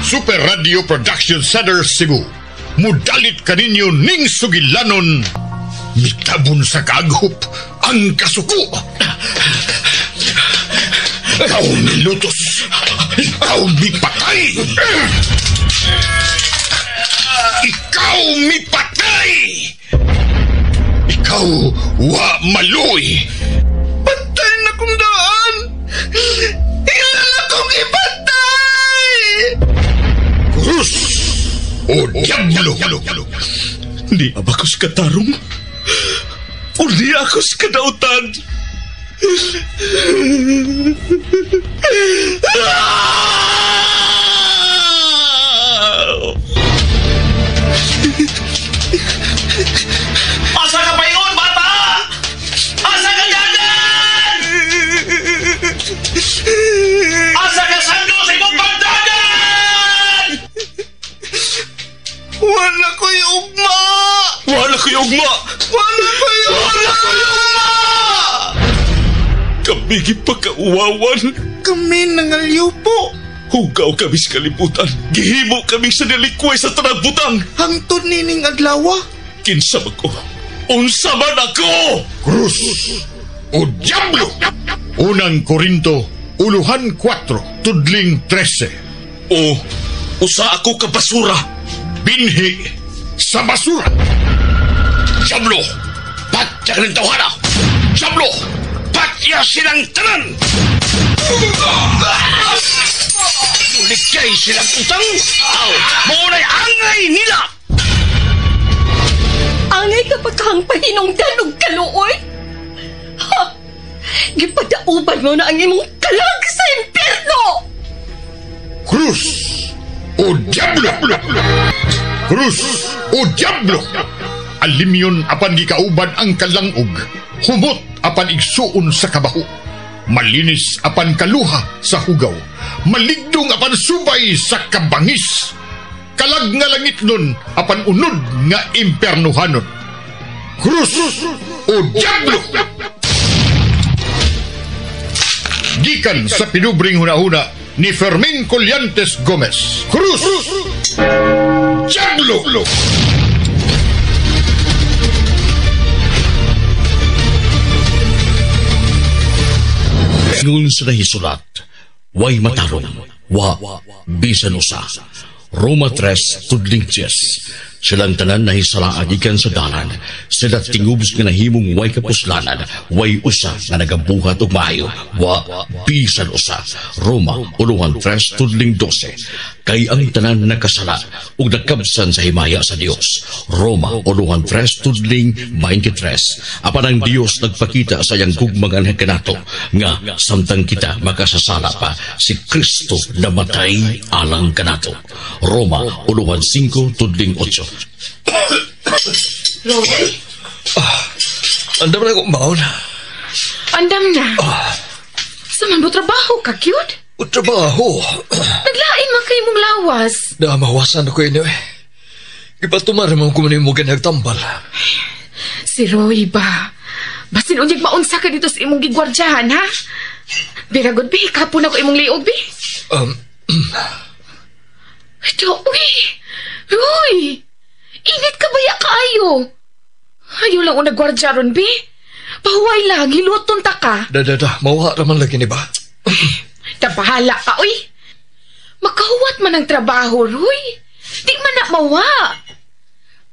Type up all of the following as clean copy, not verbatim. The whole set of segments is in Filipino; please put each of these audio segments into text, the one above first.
Super Radio Production Center Cebu. Mudalit kaninyo ning sugilanon. Mitabon sa kaghup ang kasuko. Ikaw milutos. Ikaw mipatay. Ikaw mipatay. Ikaw wa maluy. Patay na kong daan. Ilan akong ipatay. Krus o Diablo. Di abakos katarong. O di akos kadautan. Asa ka pa yun, bata? Asa ka dagan? Asa ka sando sa imong pagdagan? Wala ko'y ugma. Wala ko yung ugma. Wala ko'y ugma. Kami gipakauwawan. Kami nangalyo po. Hugaw kami sa kalibutan. Gihimo kami sa nilikway sa tanang butang. Hangtod nining adlawa. Kinsa man ko. Unsa man ako? Krus o Diablo. Unang Korinto, uluhan 4, tudling 13. O, usa ako ka basura. Binhi sa basura. Diablo, patya ka ng tawhana. Diablo, patya silang tanan. Likay silang utang. Maunay angay nila. Angay kapag kang pahinungdan og kaluoy? Ha? Gipadauban mo na ang imong kalag sa impyerno! Krus o Diablo. Krus o Diablo. Alimyon apan gikauban ang kalangog. Humot apan igsuon sa kabaho. Malinis apan kaluha sa hugaw. Maligdong apan subay sa kabangis. Kalag nga langit nun apan unod nga impernuhanon. Krus o Diablo. Gikan sa pinubring hunahuna ni Fermin Colliantes Gomez. Krus Diablo. Ngun sa nahisulat, way matarong, wa bisan usa. Roma 3, tudling 10. Silang tanan nahisala agikan sa dalan. Sila tingubs nga nahimong way kapuslanan, way usa nga nagabuhat og maayo, wa bisan usa. Roma, uluhan 3, tudling 12. Kay ang tanan nakasala ug nakabsan sa himaya sa Dios. Roma, uluhan 3, tudling 23. Apan ang Dios nagpakita sa iyang gugmangan kanato nga samtang kita makasasala pa, si Kristo namatay alang kanato. Roma, uluhan 5, tudling 8. Roy? Andam na akong baon. Andam na? Saan mo trabaho ka, cute? O trabaho. Naglain man kayo mong lawas. Mawasan ako yun eh. Ipatumar mo kung ano mo nagtambal. Si Roy ba? Basin unyag maunsa ka dito sa imong gigwardyahan, ha? Biragod, bi. Kapon ako imong liog, bi. Ito, uy. Roy! Init ka baya kaayo? Ayaw lang o nagwardya ron, bi. Pahuway lang, hiluton ta ka. Mauha naman lagi ni ba? Tabahala ka, uy. Makahuwat man ang trabaho, Roy. Di man na mawa.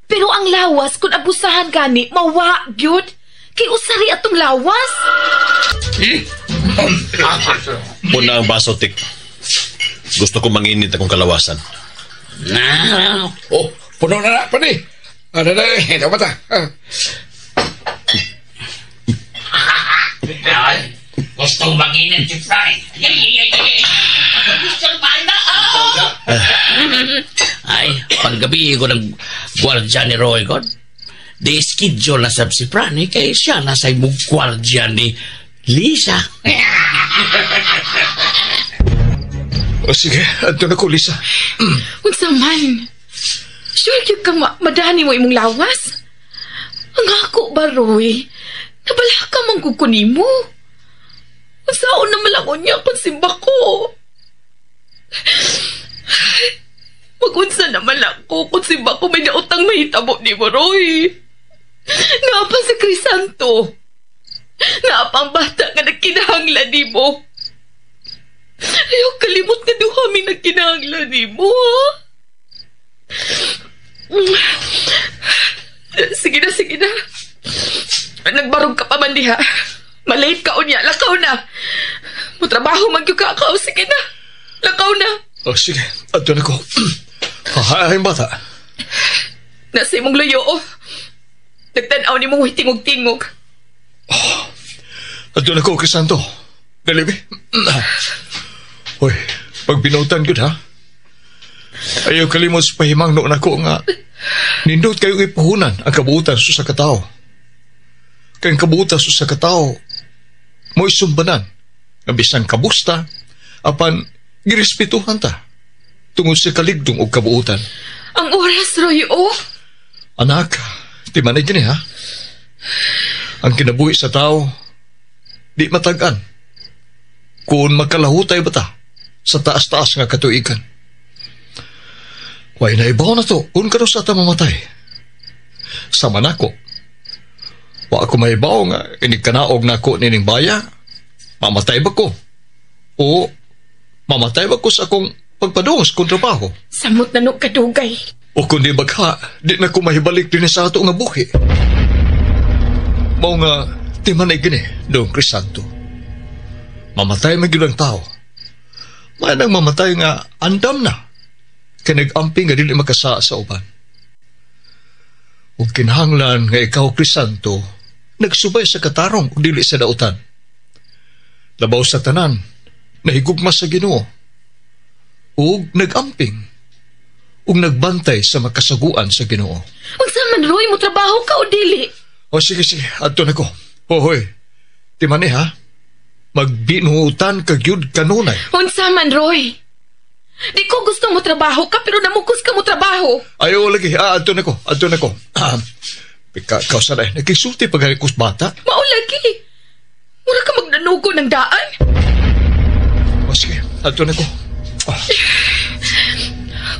Pero ang lawas, kung abusahan gani, mawa, gyud. Kay usari atong lawas. Puna ang baso, Tik. Gusto ko manginit akong kalawasan. Oh, puno na pa ni. Ano na eh, dapat Gusto manginit si Fry. Gusto na Ay, paggabi ko ng gwardya ni Roy God. Di schedule na sab si Franny kay siya nasa imong gwardya ni Lisa. O sige, anto na ko, Lisa. Unsa man? Sure gyud kang madani mo imong lawas? Ang ako ba, Roy? Nabala ka man kukunimo. Unsaon naman lang niya kung simba ko. Magunsa naman ako kung si Bako may nautang mahitabo ni mo, Roy. Nga pa si Crisanto. Nga pang bata nga nagkinahanglan ni mo. Ayaw kalimot nga duhami nagkinahanglan ni mo, ha? Sige na. Nagbarog ka pa man diha. Malate ka unya, lakaw na. Mutrabaho magyukakaw, sige na. Lakaw na. Oh, sige. Ato na ko. Hahayahin bata. Nasa imong layo, oh. Nagtanaw ni mong tingog-tingog. Ato na ko, Crisanto. Dalibi. Hoy, pag binutan ko ha. Ayaw kalimot sa pahimang noon ako nga. Nindot kayo ipuhunan ang kabuutan sa katao. Kayang kabuutan sa katao, mo isumbanan. Nga bisang kabusta, apan girespetuhan ta. Tungod sa kaligdong o kabuutan. Ang oras, Roy, oh. Anak, di manay gini ha. Ang kinabuhi sa tao, di matagan. Kung magkalahutay ba ta sa taas-taas nga katuigan. Way na ibaw na to, kung kano sa ta mamatay. Sama na ko. Wa ako maibaw nga, inikanaog na ko nining baya, mamatay ba ko? O, mamatay ba ko sa akong pagpadungos kung trabaho? Samot na no kadugay. O kundi bagha, di na ko mahibalik din sa ato nga buhi. Mao nga, di man ay gini, Dong Crisanto. Mamatay magyud ang tao. Manang mamatay nga, andam na. Kaya nag-amping nga dili makasa sa uban. O kinahanglan nga ikaw, Crisanto, nagsubay sa katarong o dili sa dautan. Labaw sa tanan, nahigugma sa Ginoo. O nag-amping. O nagbantay sa makasaguan sa Ginoo. Unsa man, Roy, mo trabaho ka o dili? O sige, ato na ko. Hoy, di man ha? Magbinuutan ka gyud kanunay. Unsa man, Roy? Di ko gusto mo trabaho ka, pero namukos ka mo trabaho. Ayaw lagi, ato na ko. Ikaw sanay, nagkisulti paghalikos bata. Mao lagi. Mura ka magnanugo ng daan. O sige, ato na ko.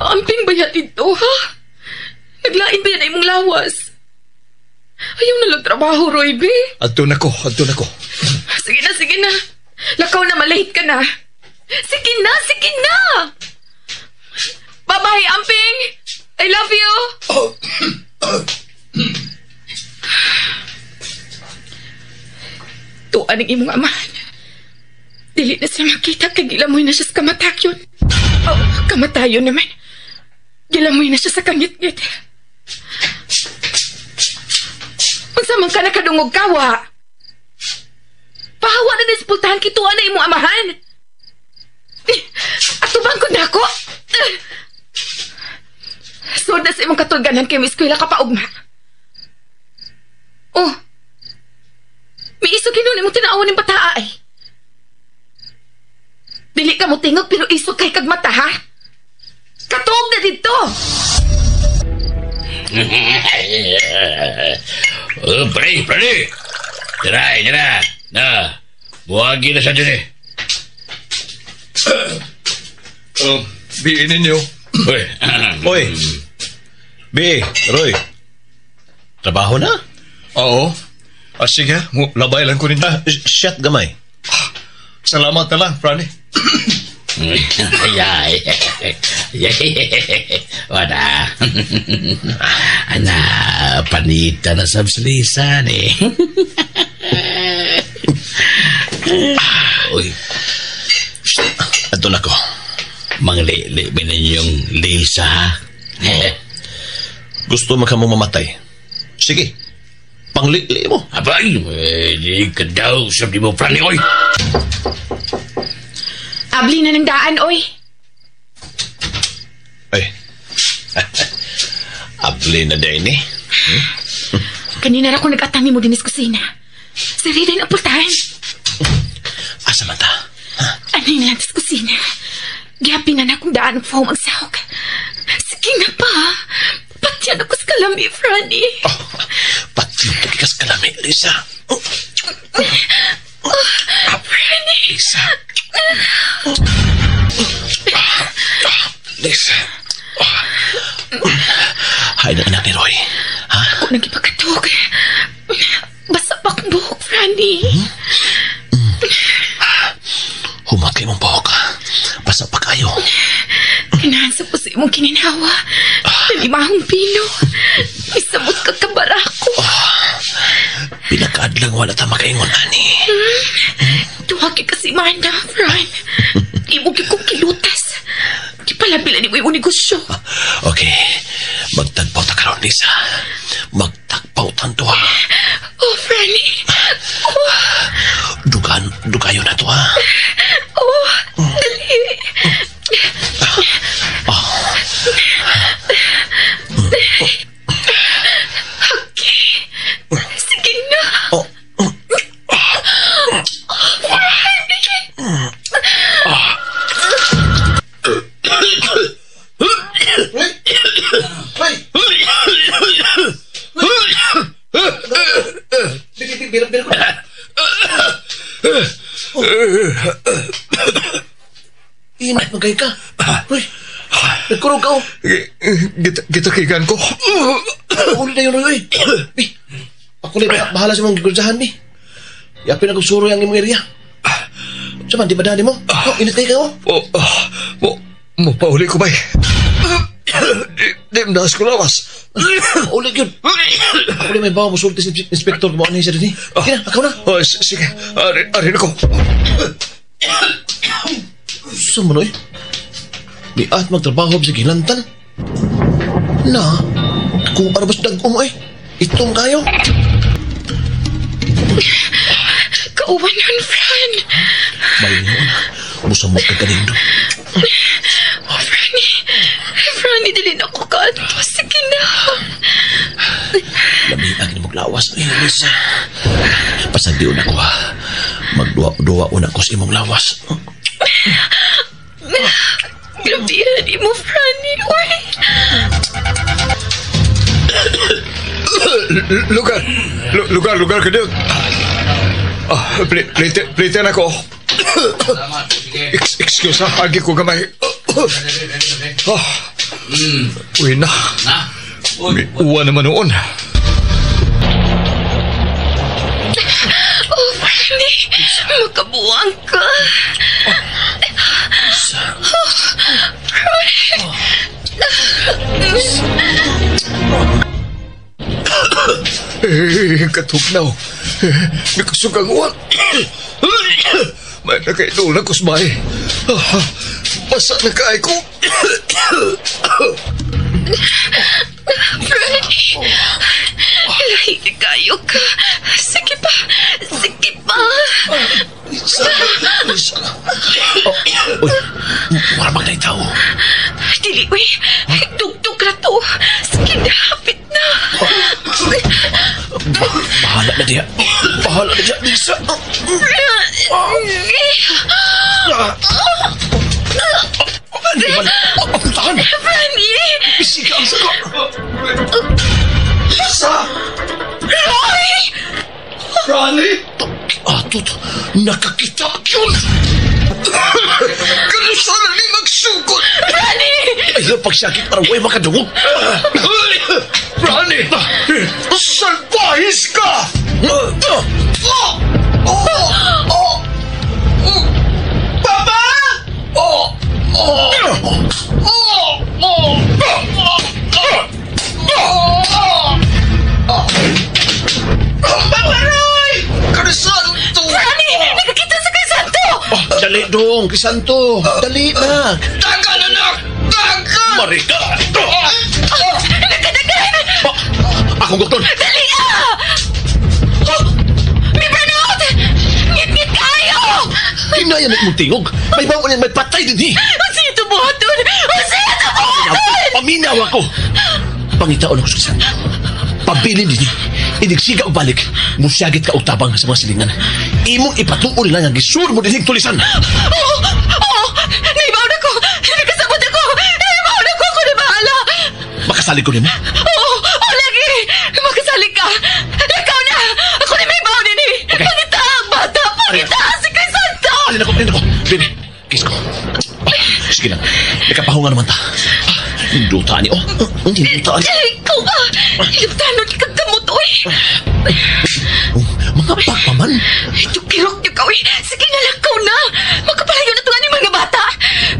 Amping ba yan dito, ha? Naglain ba yan ay mong lawas? Ayaw na lang trabaho, Roy, be. Ato na ko. Sige na. Lakaw na, malate ka na. Sige na. Bye-bye, Amping. I love you. Tuan ang imong amahan. Dili na siya makita kay gilamoy na siya sa kamatayon. Kamatayon naman. Gilamoy na siya sa kangit-ngit. Unsa man ka nakadungog kawa? Pahawa na dispultahan kituan na imong amahan. Atubang ko na ako. So, na sa imong katulganan kay Miss Kuila kapaugma. Oh, may isog yun imong tinaawan ng bataa eh. Dili ka mo tingog pero isog kay kagmata ha? Katuog na dito. Pre. Tira. Na, buhagi na sa dyan eh. Biin ninyo. Oy. Bi, Roy. Trabaho na? Oo. Sige, labay lang ko ninyo. Shut gamay. Salamat na lang, Franny. Ay. Wala. Ana, panita na sabsalisan eh. Uy. Ato na ko. Manglili ba ninyong Lisa, ha? Gusto mo ka mong mamatay? Sige. Panglili mo. Abay, di ka daw sabi mo, Franny, oy. Abli na ng daan, oy. Ay. Abli na din eh. Kanina na ako nag-atangi mo din sa kusina. Si Rida yung apultahan. Asa man ta? Ano yun lang sa kusina? Gihapi na akong daan ng foam ang sahog. Sige na pa. Patyan ako sa kalami, Franny. Patyan ka kikas kalami, Lisa. Franny. Lisa. Lisa. Ganahan sa puso imong kininhawa. Nalimahong pino. Isabot ka kabarako. Pinakaadlang wala ta makaingon, ani. Tuwagi kasi mana, Fran. Imo kong kilutas. Kipalabila ni mo yung negosyo. Okay. Magtagpaw ta karon, Lisa. Magtagpaw tanto, ha? Oh, Franny. Dugayon na to, ha? Oh, dali. Okay. Sige na. Inat magay ka. Uy, nagkurog ka, oh. Gitakigan ko. Uli na yun, Roy. Ako na bahala sa mong gigursahan, mi. Yapin ako suro yung imong area. Saman, di ba dali mo? Inat kayo ka, oh. Pauli ko ba Di mdas ko lawas. Uli yun. Ako na may bawa mo sultis inspektor mo ano yung siya din. Kina, akaw na. Sige, arin ako. Saan mo, Noy? Di at magtrabaho sa gilantan. Na, kung arabas dagong ay, itong kayo. Kauwan yun, Fran. Malinoon, musamot ka kanindo. Franny, dali na ako kanto. Sige na. Lamihan ni maglawas, Lisa. Pasagdiyon ako, ha. Magduwa-duwa ko sa imong lawas. Grabihan mo, Franny. Uy. Lugar ka din. Plate na ako. Excuse ha, agi ko gamay. Uy na. May uwa naman noon. Oh, Franny. Makabuang ka. Katugnaw. Nakasugang uwan. May nakainulang ko sa bahay. Basa na kaay ko. Franny. Lahi kayo ka. Sige pa. Uy, marabang na itaw. Dili, uy. Dugtog na to. Sige na, hapit na. Bahala na diya, Lisa. Tahan. Franny! Bisika ang sagot. Lisa! Roy! Ronnie! Atot, nakakita yun. Kanusan na ni magsugod! Franny! Ayaw pagsakit para huwag makadungog. Ronnie! Salbahis ka! Papa! Papa Roy! Krisanto! Franny! Nakakita sa Krisanto! Dali dong, Krisanto. Dali na. Tagal, anak! Tagal! Marika! Nakadagan! Akong doktor. Dali ka! May banot! Ngit-ngit kayo! Hinayan mong tingog. May bawang may patay din eh. Sino tubuhaton? Sino tubuhaton? Paminaw ako. Pangitaon ako sa Krisanto. Pabilin din eh. Idigsiga o balik, musyagit ka o tabang sa mga silingan. Imong ipatuol lang ang gisur mo din tulisan. Oo! Naibaw na ko! Nagkasabot ako! Naibaw na ko! Ako na bahala! Makasali ko rin mo. Oo! Lagi! Makasali ka! Ikaw na! Ako na may baw din eh! Okay. Pangita ang bata! Pangita si Crisanto! Alin ako. Baby, kiss ko. Sige lang. Nakapahunga naman ta. Hindutaan niyo. Hindutaan. Ikaw ba? Ilugtanon ikagkamot, oy! Mga pagpaman. Ito kirok niyo ka, oy! Sige na lang, ikaw na! Magkapalayo na tungan yung mga bata!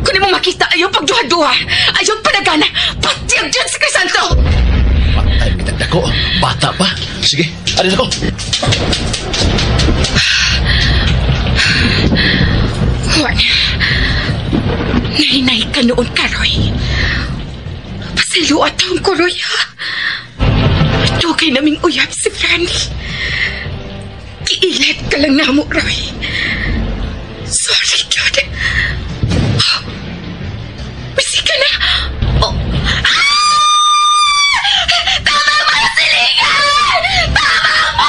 Kunin mo makita ayaw pagduha-duha. Ayaw panagana. Patyag dyan sa Crisanto. Patay mo kitang dako. Bata pa. Sige, alis ako. Juan, nahinay ka noon ka, Roy. Pasilo at taong ko, Roy, ha? Tugay naming uyab si Franny. Kiilit ka lang na mo, Roy. Sorry, God. Bisi ka na. Oh. Tama mo, silingan! Tama mo!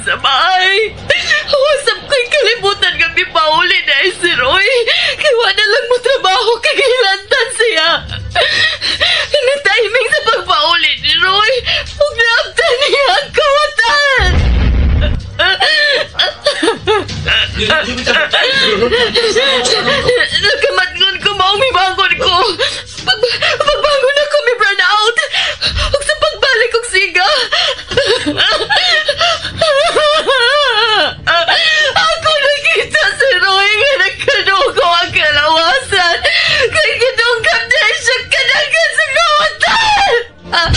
Sa bahay. Wasap ko'y kalimutan nga Pauli na si Roy. Kaya na lang mo trabaho kagilantan siya. Na-timing sa pagpauli ni Roy. Huwag naabtan niya ang kawatan. Nagkamatngon ko maong mibangon ko. Pagbangon ako may burn out. Huwag sa pagbalik kong siga. Ako nakita si Roy nga nagkadugo ang kalawasan. Kaya kinungkap na siya kanagan sa kawatan.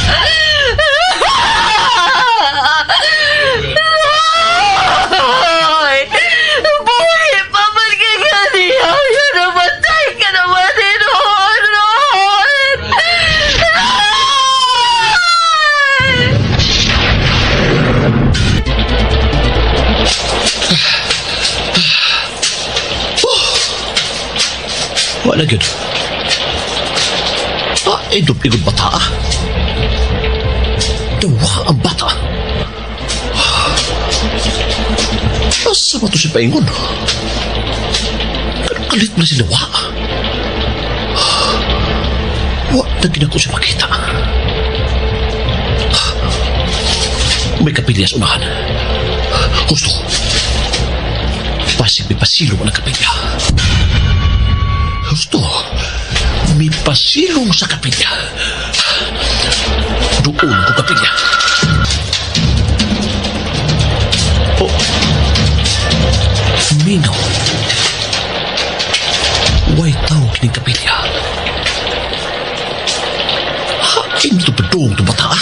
Roy! Buhay pa man ka ganiyaw. Yan namatay ka naman din, Roy! Wala gyud. Idop-igod bata. Dawa ang bata. Asa ba ito si Paingon? Kalit mo na si Dawa. Wala na ko siya makita. May kapilya sa unahan. Gusto. Pasilo ang kapilya. Gusto. May pasilong sa kapilya. Doon ko kapilya. Oh. Minaw. Way tao kining kapilya. Hain ito bedong ito bata.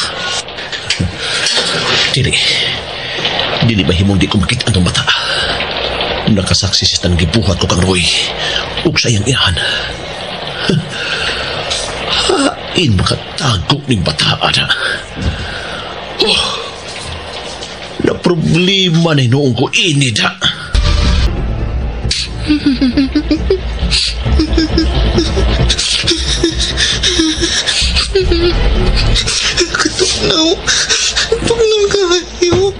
Dili ba himong di ko makita ang bata? Nakasaksi si Stan gibuhat ko kang Roy ug sa iyang iyan. Hain makatago ning bataan. Oh, na problema na noong ko inid ha. Katugnaw kayo.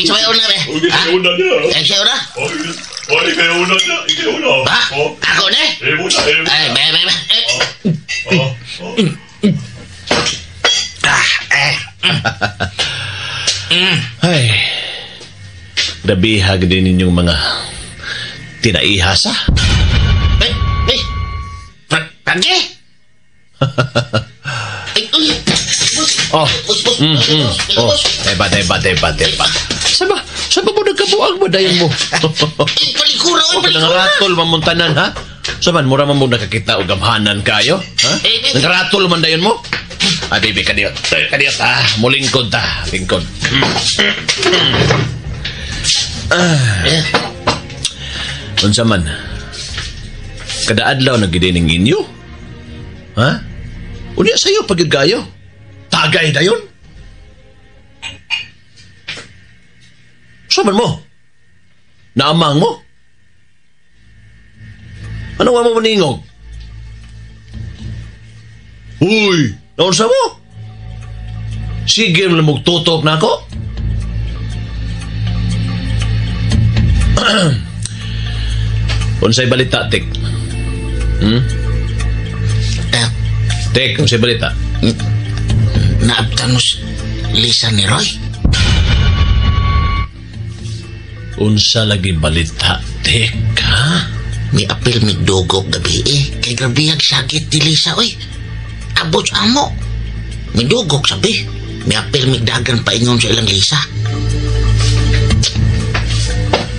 Saya una be. Una niya. Saya una. Oy, kaya una niya. Ikaw una. Ha? Ako na? Una. Ay, be. Ay. Nabihag din ninyong mga tinaihasa. Pagi? Oh. Oh, hebat. Saan ba mo nagkabuang ba dayon mo? Palikura, Nangaratol mamuntanan, ha? Saman, mura man mo nakakita o gamhanan kayo? Ha? Nangaratol man dayon mo? Bibi, kadiyot, ha? Mulingkod ta, lingkod. Unsa man, kada adlaw nagidining inyo? Ha? Unya sa'yo pagigayo? Tagay dayon? Saman mo? Naamang mo? Ano nga mo maningog? Uy! Naunsa mo? Sige mo lang magtutok na ako? Unsay balita, Tik? Tik, unsay balita? Naabtan mo Lisa ni Roy? Unsa lagi balita, Tik, ha? May apil may dugog gabi kay grabihag sakit ni Lisa, oy. Abot sa amo. May dugog sabi. May apil may dagan paingon sa ilang Lisa.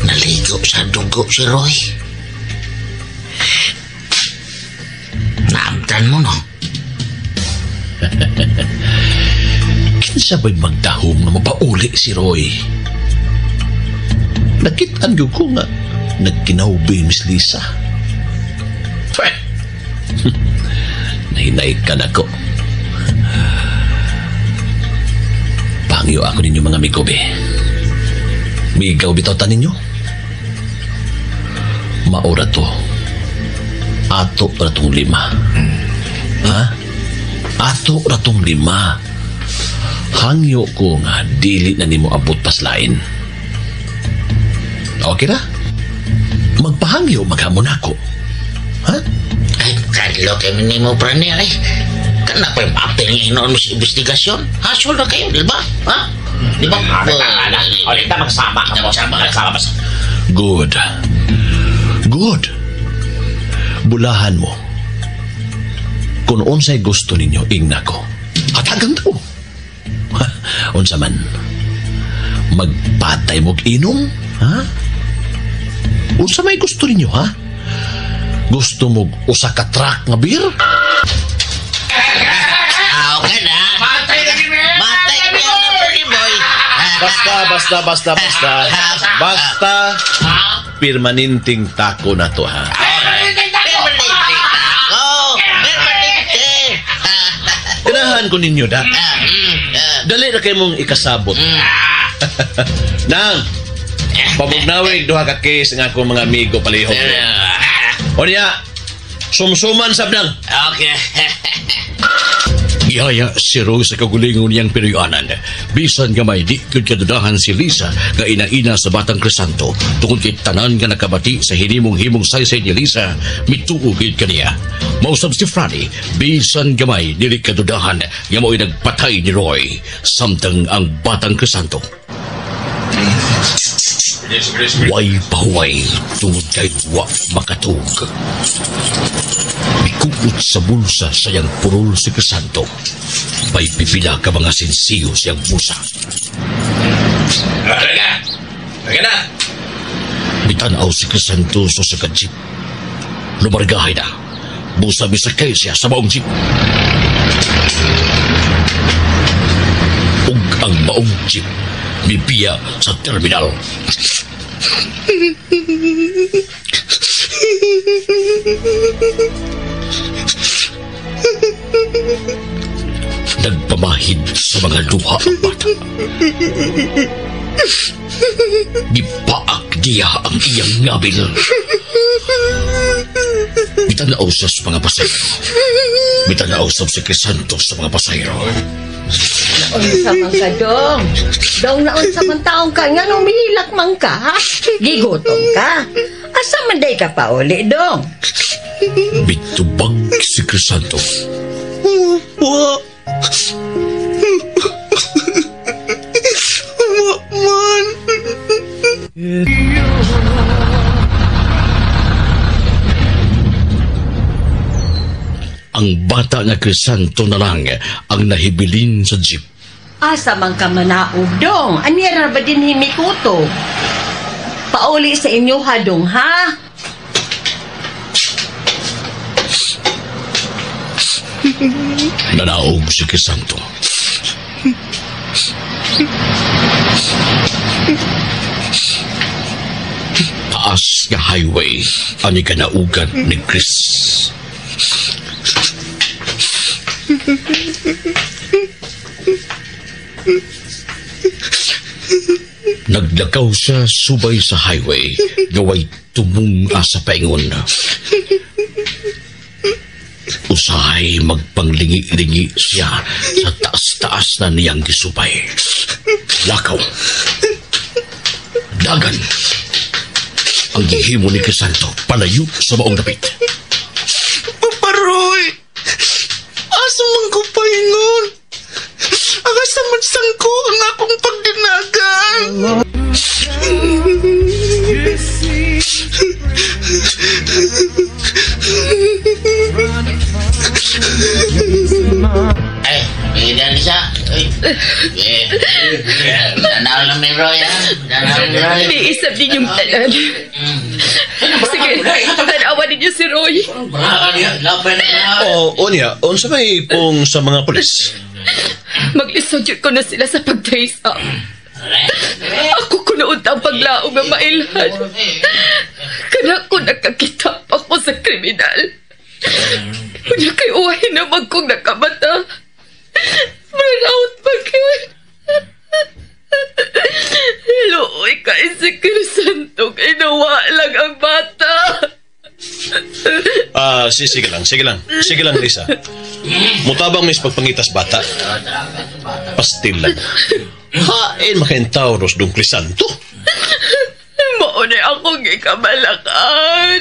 Naligo sa dugo si Roy. Naamtan mo, no? Kinsa ba'y magdahom na mapauli si Roy? Nakitaan ko ko nga nagkinaubi, Miss Lisa. Nahinay ka na ko. Pangyo ako ninyo mga amigo, be. Migaw bitotan ninyo. Maura to. Ato ratong 5. Ha? Ato ratong 5. Hangyo ko nga dili na nimo abot paslain. Okay na? Magpahangyo maghamon ako. Ha? Ay, kadlo kayo mo prane, ay. Kenapa yung apel niya inoon mo sa investigasyon? Hasol na kayo, di ba? Ha? Di ba? Ulit na magsama ka mo. Magsama. Good. Bulahan mo. Kung unsay gusto ninyo, ingna ko. Hatagan to. Unsa man, magpatay mo'g inom, ha? Unsa may gusto ninyo, ha? Gusto mo'g usa ka truck nga beer? Okay na. Matay na boy. Basta. Permanenteng tako na to, ha? Ganahan ko ninyo, da. Dali na kayo mong ikasabot. Nang, pabugnawig duha ka case ng akong mga amigo palihog. O niya, sumsuman sab nang. Okay. Gihaya si Roy sa kagulingon niyang peryoanan. Bisan gamay di kud kadudahan si Lisa nga ina-ina sa Batang Crisanto tungod kay tanan nga nakabati sa hinimong-himong saysay ni Lisa mituugid kaniya. Mausab si Franny, bisan gamay dili kadudahan nga mo'y nagpatay ni Roy samtang ang Batang Crisanto. Way pahuway tungod kay wa makatug. Mikukot sa bulsa sayang purol si Crisanto. May pipila ka mga sensiyo siyang busa. Talaga na! Bitanaw si Crisanto sa jeep. Lumargahay na. Busa misakay siya sa maong jeep. Ug ang maong jeep bibiya sa terminal. Nagpamahid sa mga luha ang bata. Gipaak niya ang iyang ngabil. Bitanaw siya sa mga pasayro. Bitanaw sa si Crisanto sa mga pasayro. Naunsa man ka, Dong. Dong, naunsa man taong ka nga nung minilak man ka, ha? Gigutom ka. Asa man day ka pa uli, Dong? Bitubag si Crisanto. ang bata nga Crisanto na lang ang nahibilin sa jeep. Asa man ka manaog, Dong? Anira ba din himikuto? Pauli sa inyo, ha, Dong, ha? Nanaog si Crisanto. Taas nga highway ang ikanaugan ni Chris. Naglakaw siya subay sa highway, gaway tumunga sa paingon. Usahay magpanglingi-lingi siya sa taas-taas na niyang gisubay. Lakaw. Dagan. Ang gihimo ni Crisanto palayo sa maong dapit. Paparoy! Asa man ko paingon? Asa man sangko ang akong pagdinagan? Ay, bigyan siya. Danaw lang ni Roy, ha? Danaw ni Roy. May isap din yung tanan. Sige, tanawan ninyo si Roy. Laban na. O niya, unsa may pong sa mga pulis? Maglisod yun ko na sila sa pag-trace up. Ako ko nauntang paglaong ng mailhan. Kana ko nakakita pa ko sa kriminal. Kanya kay uwahin naman kong nakamata. Burnout pa yun. Luoy kay si Crisanto kay nawa lang ang bata. Sige lang, Lisa. Mutabang mis pagpangitas bata. Pastil lang. Hain makentauros dong Crisanto. Mauna akong gikamalakan.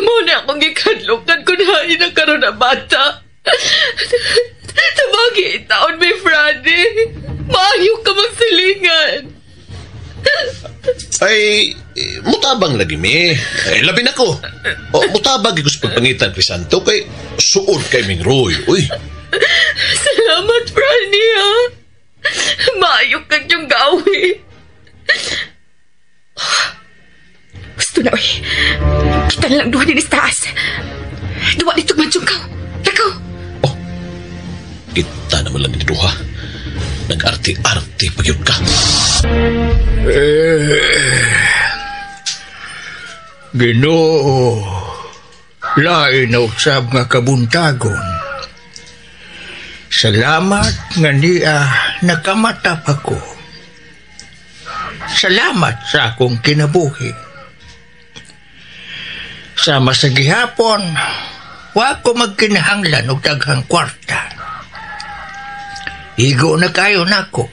Mauna akong gikadlukan kung hain ang karoon na bata. Tabagi itaon may Franny. Maayo ka magsilingan. Ay, mutabang lagi mi. Ay, labi na ko. Mutabang ko sa pagpangitan Crisanto kay suod kay Ming Roy. Uy. Salamat, Franny, ha? Maayo kang yung gawi. Gusto na, uy. Kita na lang duha din sa taas. Duwa nito mansyong ka. Lakaw. Kita naman lang dito ha. Nag-arti-arti pag yun ka. Ginoo, lain na usab nga kabuntagon. Salamat nga niya nakamatap ako. Salamat sa akong kinabuhi. Sama sa gihapon, wa ko magkinahanglan og daghang kwarta. Igo na kayo nako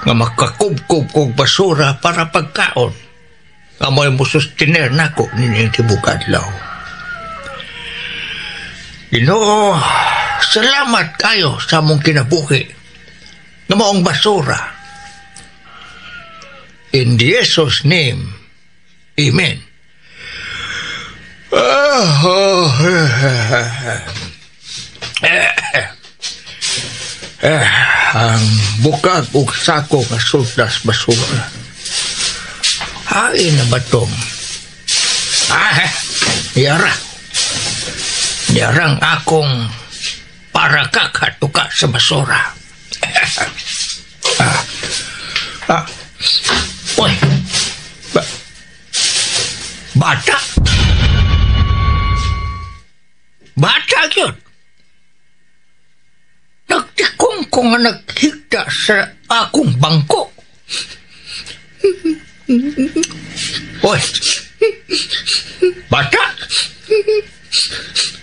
nga makakubkob kog basura para pagkaon nga mo'y musustiner nako nining tibukadlaw. Ginoo, salamat kayo sa mong kinabuhi nga maong basura. In Jesus' name, Amen. Ang bukag ug sako nga sultas basura. Hain na ba tong? Yarang akong para kakatuka sa basura. Uy, bata? Bata yun. Nagtikong ko nga naghigda sa akong bangko. Uy, bata?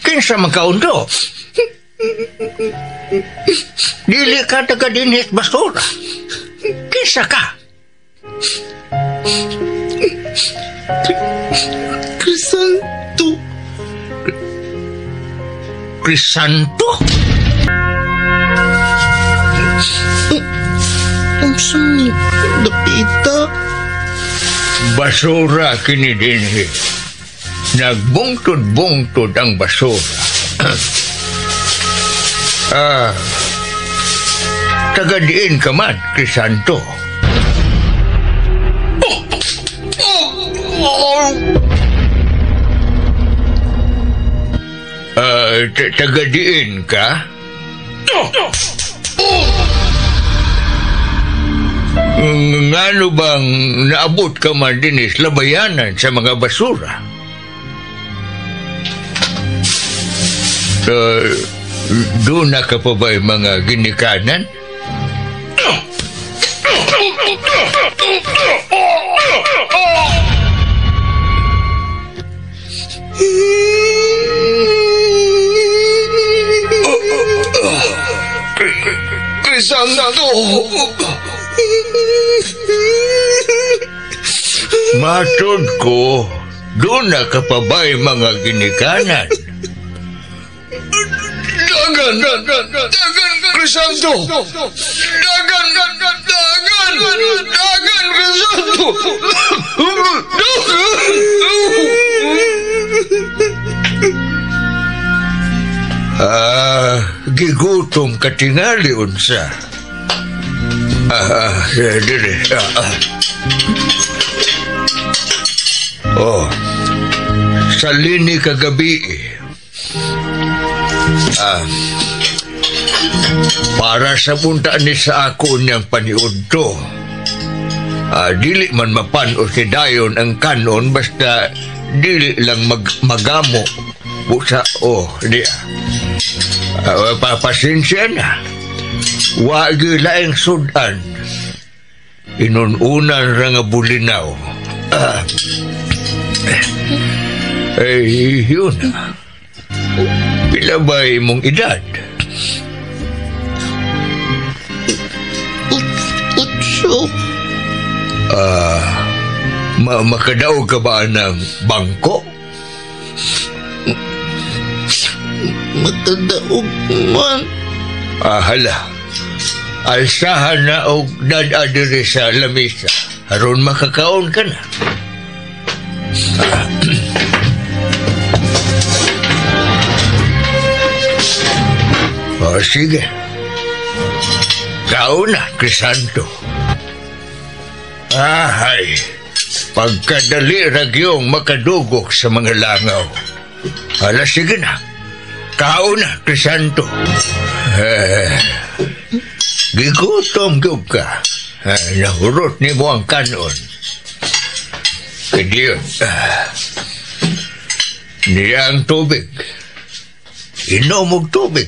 Kinsa magkaundo? Dili ka taga-dinhis basura. Kinsa ka? Crisanto. Crisanto? Ang saan dapita? Basura kini dinhi. Nagbungtod-bungtod ang basura. Tagadiin ka man, Crisanto. Tagadiin ka? Ngano bang naabot ka man din labayanan sa mga basura? Doon na ka pa ba mga ginikanan? Crisanto! Matod ko, doon na ka pa ba mga ginikanan? Dagan, Crisanto! Dagan, Crisanto! Gigutom ka tingali unsa. Dire. Sa lini kagabi. Para sa punta ni sa ako niyang paniud to. Dili man mapano si dayon ang kanon basta dili lang magamo. Busa, di. Papasensya na. Wagi laing sudan. Inununan ra nga bulinaw. Yun. Pila ba imong edad? Utso. Makadaog ka ba ng bangko? Makadaog man. Hala. Alsahan na og dadadiri sa lamisa. Haron makakaon ka na. Sige. Kaon na, Crisanto. Ay, pagkadali ragyong makadugok sa mga langaw. Hala, sige na. Kaon na, Crisanto. Gigutom ka. Nahurot ni mo ang kanon. Kadiyon. Niya ang tubig. Inom og tubig.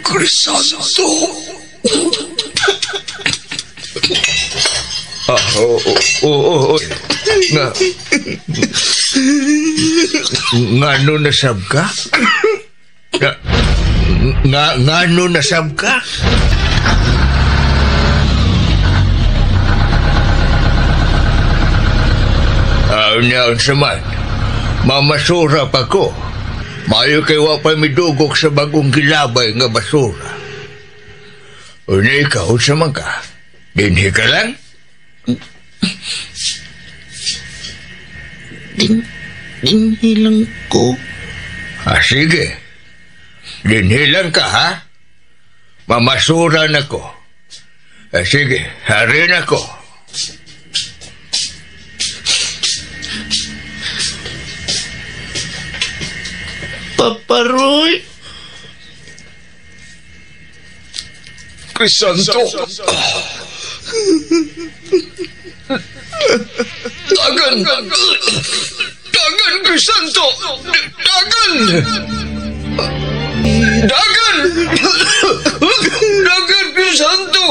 Crisanto. Ngano nasab ka? Ngano nasab ka? Niyan saman, mamasura pa ko. Mayo kay wa pa midugok sa bagong gilabay nga basura. Una ikaw sa mga, dinhi ka lang? Dinhi lang ko. Sige. Dinhi lang ka, ha? Mamasura na ko. Sige, harin ako. Paparoy. Crisanto. Dagan, Crisanto. Dagan, Crisanto.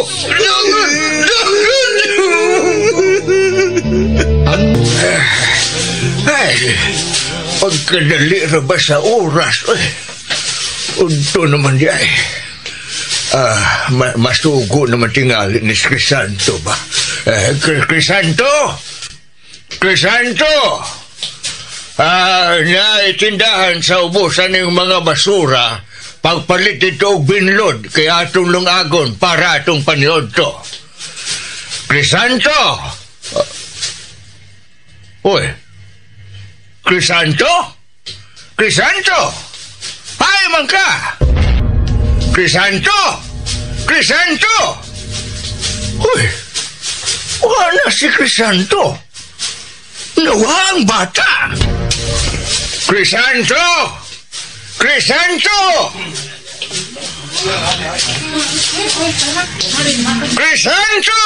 Ay, pagkadali ra ba sa oras? Unto naman di ay. Masugo naman tingali ni Crisanto ba? Crisanto! Na itindahan sa ubusan ng mga basura pagpalit ito og binlod kaya atong lungagon para atong paniod to. Crisanto! Uy! Crisanto? Crisanto! Hay man ka! Crisanto! Crisanto! Uy! Wala si Crisanto! Nawa ang bata! Crisanto! Crisanto! Crisanto!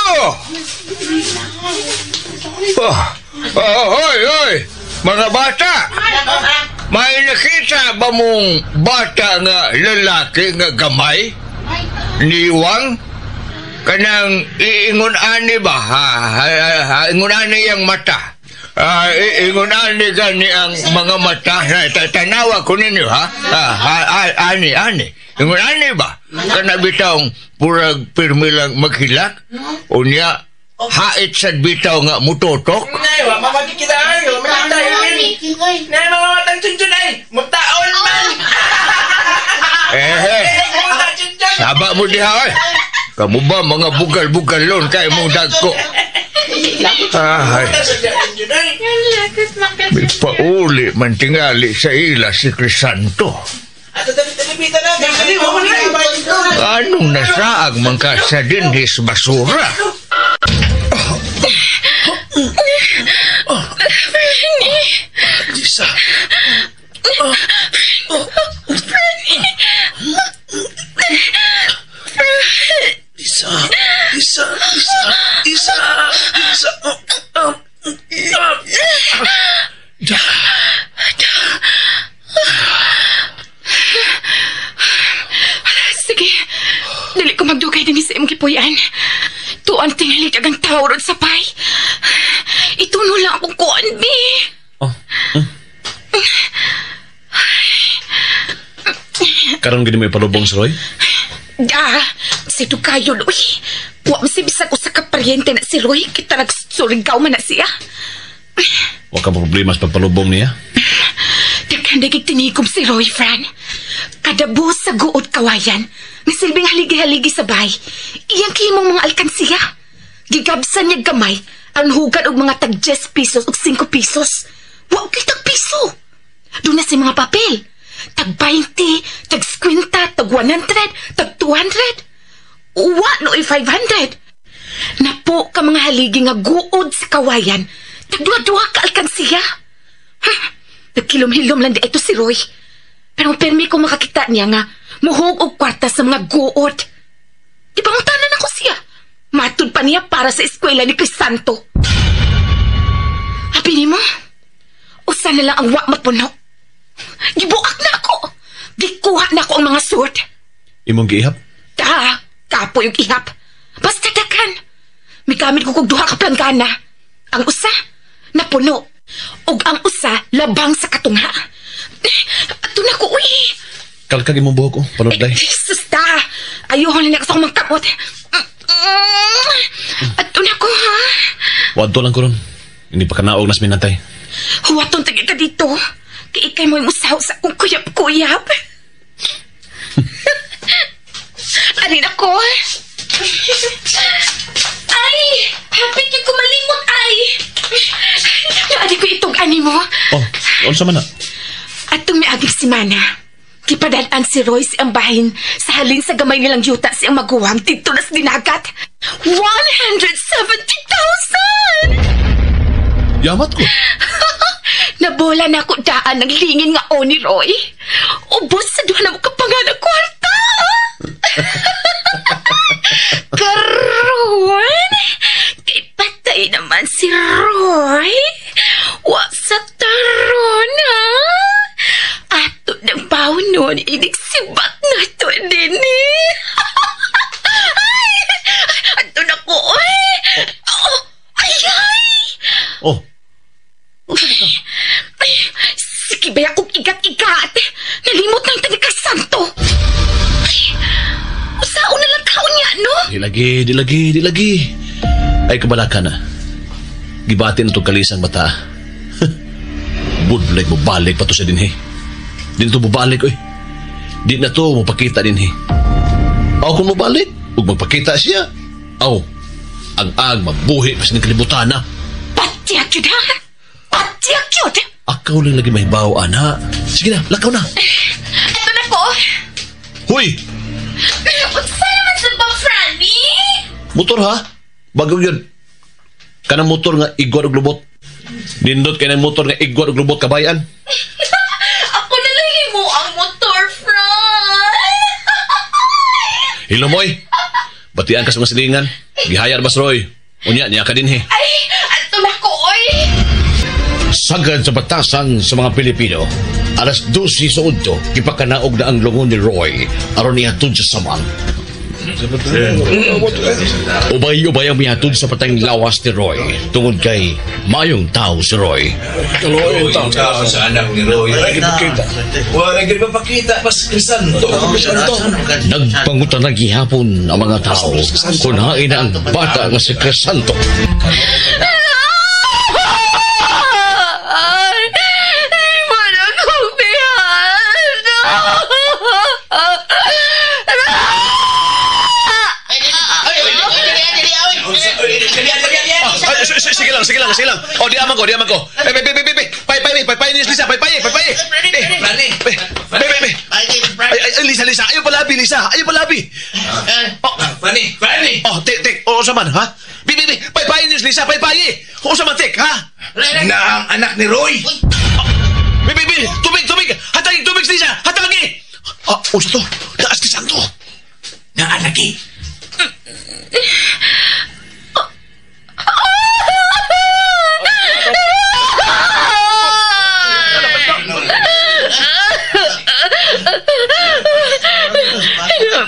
Hoy! Mga bata! May nakita ba mong bata nga lalaki nga gamay? Niwang? Kanang iingon-ani ba? Ingon-ani ang mata. Ingon-ani gani ang mga mata. Tanawa ko ninyo, ha? Ani. Ingon-ani ba? Kana bitawng purag pirmi lang maghilak? O niya, hait sa bitaw nga mutotok? Nay, mamagi kita ayo. Malita yun. Nay, mga matang tunjun ay. Mutaon man. Saba mo diha, eh. Kamu ba mga bugal-bugalon kay mong dagko? Ay. May pauli man tingali sa ila si Crisanto. Anong nasaag man ka sa dinhis basura? Isa. Sige, dili ko magdugay din sa imong gipuy-an. Tuan tingali dagang tao ron sa pay. Ituno lang akong kuan, bi. Karon gini may palubong si Roy? Si Dukayo, Loy. Wa masibisag ko sa kaparyente na si Roy. Kita nagsurigaw man na siya. Wa ka problema sa pagpalubong niya? Daghan dagig tinikom si Roy, Fran. Kada buhos sa guod kawayan, nasilbing haligi-haligi sa bahay. Iyang kimong mga alkansiya. Gigabsan niya gamay, ang hugad og mga tag 10 pesos o 5 pesos. Wa kay tag piso. Doon na si mga papel. Tag 20, tag 50, tag 100, tag 200. Wa no 500. Napo ka mga haligi nga guod sa kawayan. Tag duwa-duwa ka alkansiya. Nagkilom-hilom lang di ito si Roy. Pero permi ko makakita niya nga muhog og kwarta sa mga guod. Di ba tanan ako siya? Matud pa niya para sa eskwela ni Crisanto. Habi ni mo, usa na lang ang wa mapuno. Gibuak na ako. Gikuha na ako ang mga sword. Imong giihap? Kapo yung ihap. Basta dakan. May gamit ko kong duha ka planggana. Ang usa, napuno. Og ang usa, labang sa katungha. Ato na ko, uy. Kalkag imong buhok ko, panod day. Jesus ta. Ayuhon na sa akong magkamot. Ato na ko, ha? Wadto lang ko ron. Hindi pa kanaog nas minantay. Huwaton tagi ka dito. Kaya ikay mo yung usaw sa akong kuyap-kuyap. Arin ako. Ay! Hapit yung kumalimot, ay! Naadi ko itong animo. Ano sa man na? At itong miaging simana, kipadadaan si Roy si ang bahin sa halin sa gamay nilang yuta si ang maguwang dito na sa dinagat. 170,000! Yamat ko. Nabola na ako daan ng lingin nga o ni Roy. Ubos sa duha na mo kapanganang kwarta. Karon, kay patay naman si Roy. Wa sa taron, ha? Ato ng paunon, inigsibat na to din, eh. Ato na ko, eh. Oh. Sige ba akong igat-igat? Nalimot na yung tanikay santo. Usaon na lang kaon niya, no? Di lagi. Ay, kabalaka na. Gibatin itong kalisang bata. Budlay mo balik pa to sa dinhi. Dito bubalik, oy. Di na to mapakita din Aw kung mabalik, ug magpakita siya. Aw, ang mabuhi pa sa kalibutan na. Patyak yun ha? Patyak yun! Akaw lang lagi may baw, ana. Sige na, lakaw na. Ito na po. Huy! Unsa naman sa ba, Franny? Motor ha? Bago yun. Kanang motor nga igwar og lubot. Nindot kay ng motor nga igwar og lubot kabayan. Ako na lang mo ang motor, Fran. Hilomoy. Batian ka sa mga silingan. Gihayar Bas Roy. Unya niya ka din Ay, ato na ko, oy. Sagad sa batasan sa mga Pilipino. Alas 12 sa udto, kipakanaog na ang lungon ni Roy aron nihatod sa samang. Ubay-ubay ang mihatod sa patayng lawas ni Roy tungod kay mayong tao si Roy. Tao sa anak ni Roy. Wala nagpapakita pas Crisanto. Nagpangutan na gihapon ang mga tao kung hain na ang bata nga si Crisanto. Sige lang. Oh, diaman ko. Pay, Lisa. Lisa. Ayaw palabi, Lisa. Fanny. Oh, tek. O, saman, ha? Pay, Lisa. O, saman, tek, ha? Na ang anak ni Roy. Tubig. Hatagin tubig, Lisa. Hatagin. Usa to. Taas ni Santo. Na alagi.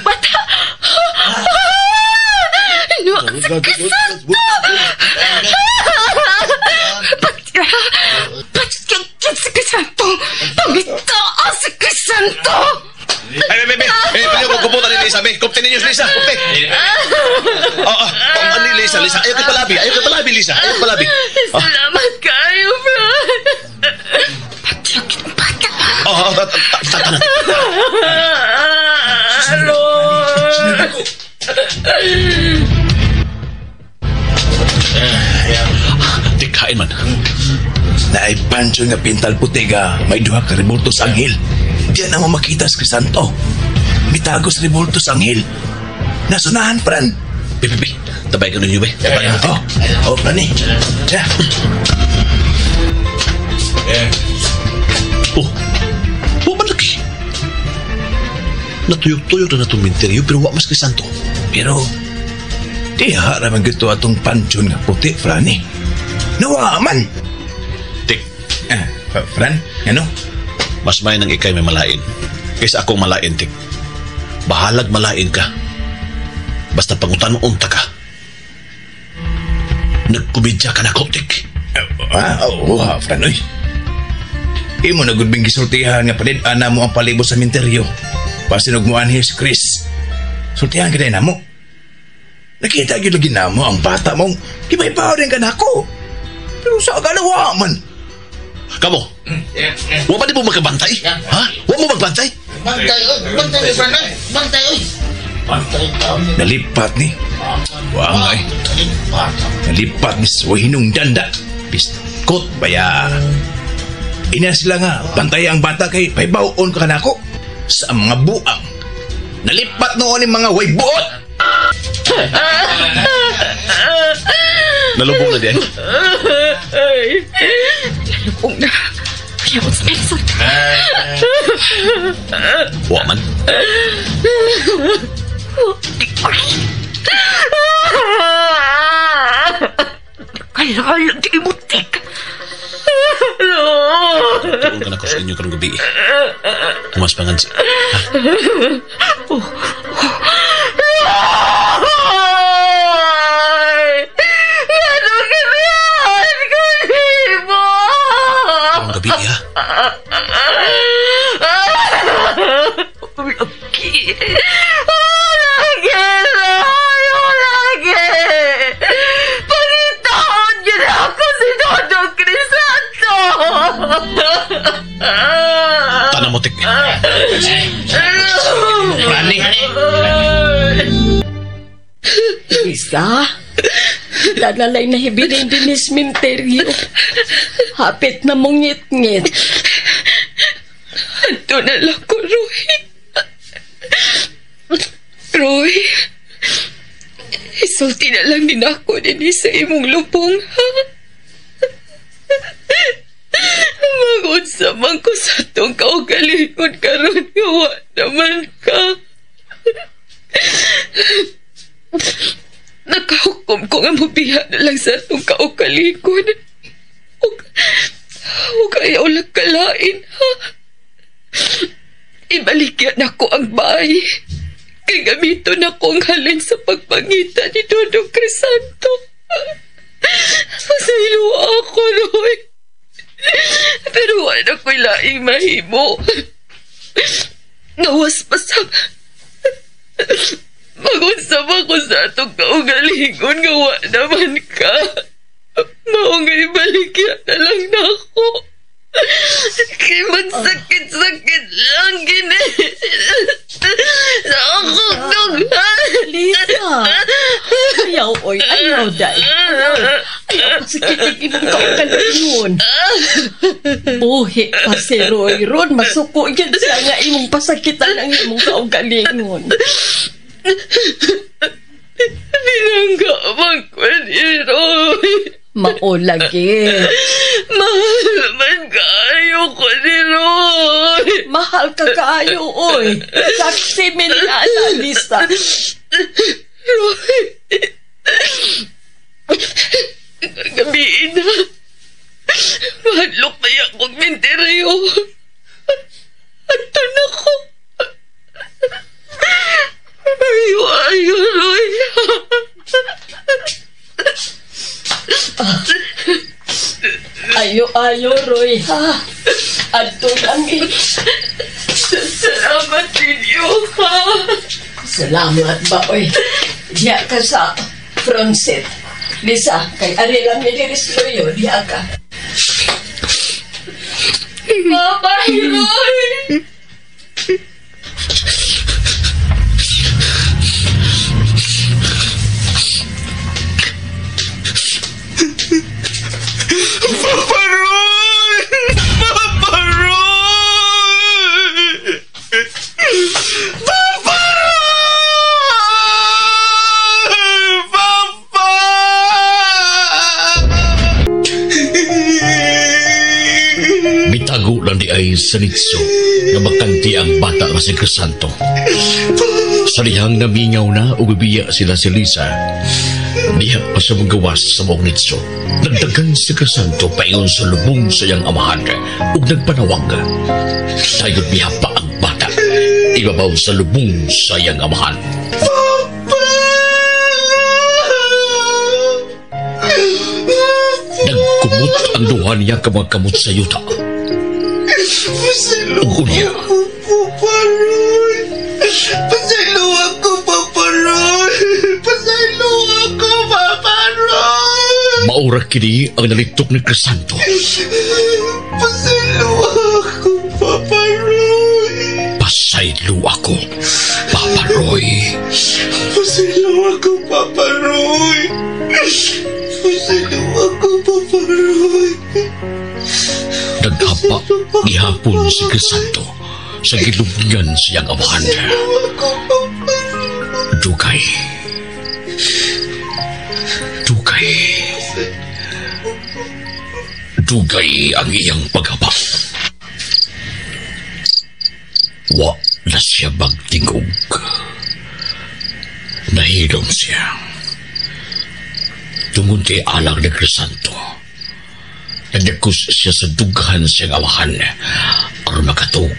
Bata! Santo! Pangitaas si Crisanto! Pwede ko kuputan ni Lisa, Kupte ninyo si Lisa, kupte. Ano ni Lisa? Ayaw kay palabi, Lisa. Salamat kayo, Fran. Patyak yung bata. Tatanan. Tikain man. Naipansyo nga pintal putiga, may duha ka rebultos anghel. Diyan na mo makita sa Crisanto. Mitagos rebultos anghel. Nasunahan, Fran. Pipi, tabay ka ninyo, be. Fran eh. Yeah. Malaki. Natuyok-tuyok na itong minteryo, pero wak mas Crisanto. Pero, di haraman gito atong pansyon nga puti, Fran eh. Nawaman. Tik, Fran, ano? mas may nang ikay may malain. Kaysa akong malain, Tik. Bahalag malain ka. Basta pangutan mo unta ka. Nagkubidya ka na ko, Tik. Fran, oy. Imo na gudbing gisultihan nga palid-ana mo ang palibot sa minteryo. Pasinugmuan si Chris. Sultihan ka na mo. Nakita yun lagi na mo ang bata mong ibay-baw rin ka na ako. Pero sa agalawa man. Kamo, huwag ba di mo magkabantay? Ha? Huwag mo magbantay? Bantay, Fran. Bantay, oy. Nalipat ni. Wangay. Nalipat ni Suhinong Danda. Biskot baya. Ina sila nga, bantay ang bata kay paibaon ka na ako sa mga buang. Nalipat noon yung mga waybuot. Nalubong na diyan. Nalubong na. Kaya ko sa Nelson. Waman. Kailangan di imutik. Tuon ka na ko sa inyo karong gabi. Kumas pangan si... Karong gabi, ha? Pangitaon yun ako si Dodo Crisanto. Tanang mo, Tik. Lisa, dadalay na hibirin din ni sementeryo. Hapit na mong ngit-ngit. Anto na lang ko, Roy. Roy, isulti na lang din ako din sa imong lubong, ha? Mag-unsa man ko sa itong kaugalingon karon gawa naman ka. Nakahukom ko nga mabiha na lang sa itong kaugalingon. Huwag ayaw lang kalain, ha? Ibaligyan ako ang bahay. Kay gamiton ako ang halin sa pagpangita ni Dodong Crisanto. Pasaylo ako, Roy. Pero wala ko'y laing mahimo. Nawas pa sa... Mag-unsam ako sa itong kaugalingon, gawa naman ka. Maungay baligyan na lang na ako. Kay magsakit-sakit lang gini. Sa ako dughan. Lisa, ayaw, day. Ayaw pasakitin imong kaugalingon. Buhi pa si Roy ron, masuko yan siya nga imong pasakitan ang imong kaugalingon. Binangga man ko ni Roy. Maulagi. Mahal man kaayo ko ni Roy. Mahal ka kaayo, oy. Saksi minala, Lisa. Roy. Gabiin na. Mahadlok kaya kong menteryo. Ato na ko. Ayo, Roy. Ayo, Roy, ha? Ato langit. Salamat ninyo, ha? Salamat ba, oy? Diya ka sa front seat. Lisa, kay ari lang niliris loyo, diya ka. Bye, Roy! Papa Roy! Papa Roy! Papa Roy! Papa! Bitago lang di ay sa nitso na makanti ang bata nga si Crisanto. Sa dihang namingaw na ubibiya sila si Lisa. Diha pa sa magawas sa mong nitso. Nagdagan si Crisanto paingon sa lubong sa iyang amahan ug nagpanawag. Tayod biha pa ang bata. Ibabaw sa lubong sa iyang amahan. Nagkumot ang duha niya kamot sa yuta. Ug unya. Papa Roy! Pasaylo ako, Papa Roy! Pasaylo ako, Papa Roy! Maura kini ang nalitok ni Crisanto. Pasaylo ako, Papa Roy! Pasaylo ako, Papa Roy. Pasaylo ako, Papa Roy! Pasaylo ako, Papa Roy! Naghapa gihapon si Crisanto sa gilubngan siyang amahan. Dugay. Dugay ang iyang paghapa. Wa na siya magtingog. Nahilom siya. Tungod kay alang ni Crisanto. Nagdakus siya sa dughan siyang amahan aron makatug.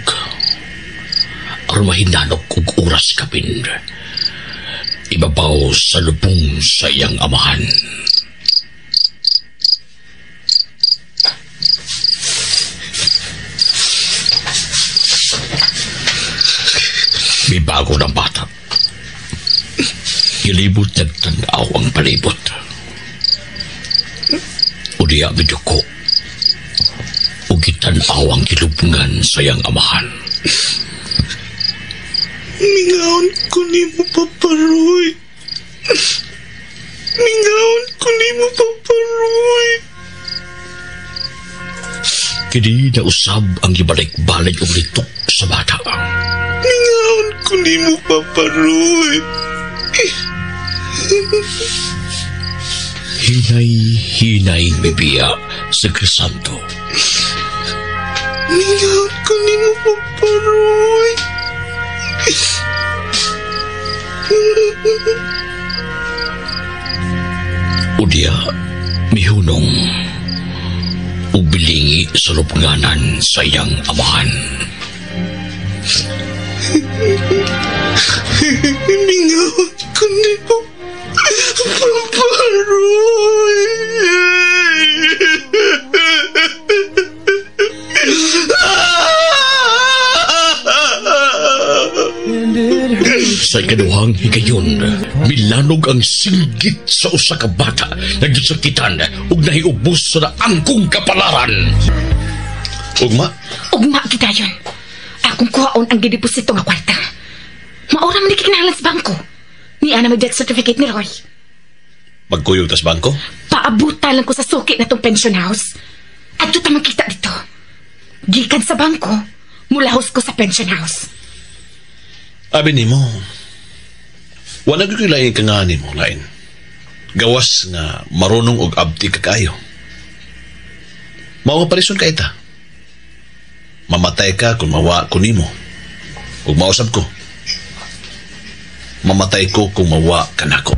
Aron mahinanok kung oras kapin. Ibabaw sa lubong sa iyang amahan. May bago ng bata. Ilibot nagtanaw ang palibot. Udiya biduko. Ugitanaw ang kilubngan sa iyang amahan. Mingaon ko ni mo, Papa Roy. Ningaon ko ni mo, Papa Roy. Kini na usab ang gibalik-balik og litok sa bata. Ningaon ko ni mo, Papa Roy. Hinay-hinay bibiya sa Crisanto. Ningaon ko ni mo, Papa Roy. Udya, mihunong ug bilingi sa lupnganan sa iyang amahan. Ningaon ko ni mo, Papa Roy. Sa ikaduhang higayon, milanog ang singgit sa usa ka bata na gisakitan ug nahiubos sa angkong kapalaran. Ugma, Ugma gidayon. Akong kuhaon ang gideposito nga kwarta. Maura man kinahanglan sa bangko. Ni ana may death certificate ni Roy. magkuyog tas bangko? Paabuta lang ko sa suki na tong pension house. At ito tamang kita dito. Gikan sa bangko, mulahos ko sa pension house. Abi nimo, wala gyud lain ka nga nimo lain. Gawas nga marunong og abti ka kayo. Mao parison ka ita. Mamatay ka kung mawa ko nimo. Ug mausab ko. Mamatay ko kung mawa ka nako.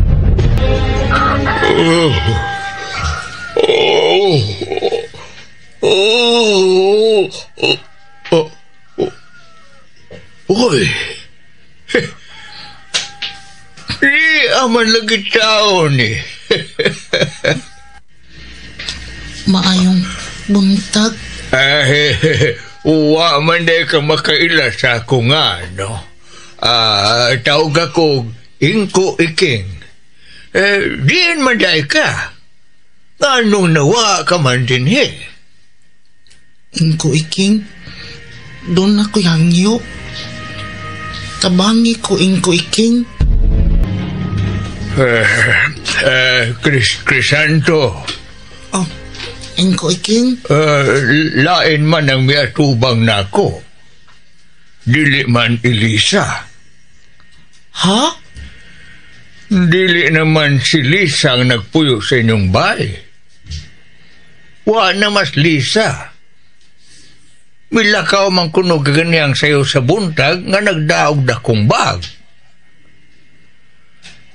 Uy! Di aman lagi tao ni. Maayong buntag. Uwa man day ka makaila sa ako nga, no? Tawag ako Inko Iking. Diyan man day ka. Anong nawa ka man din Inko Iking, doon ako yangyo. Tabangi ko Inko Iking. Crisanto. Oh, Inko Iking. Lain man ang miatubang nako. Dili man Elisa. Ha? Dili naman si Lisa ang nagpuyo sa inyong bahay. Wa na mas Lisa. Milakaw man kuno gaganyang sayo sa buntag nga nagdaog dakong bag.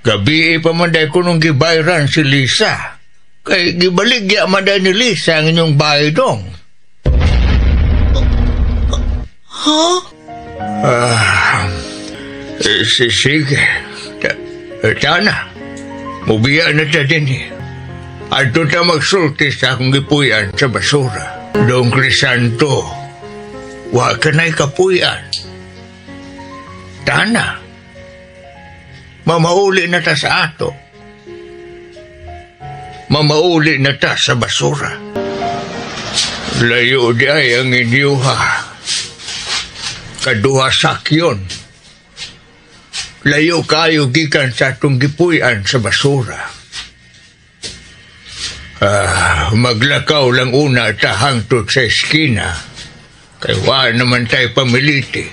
Gabi pa man day kunong gibayran si Lisa. Kay gibaligya man day ni Lisa ang inyong bahay dong. Ha? Sige. Tana. Mubiya na ta din Ato ta magsulti sa akong gipuyan sa basura. Dong Crisanto. Wa ka na'y kapuyan. Tana. Mamauli na ta sa ato. Mamauli na ta sa basura. Layo di ay ang inyo ha. Kaduha sakyon. Layo kayo gikan sa atong gipuyan sa basura. Maglakaw lang una ta hangtod sa eskina. Kay wa naman tayo pamiliti.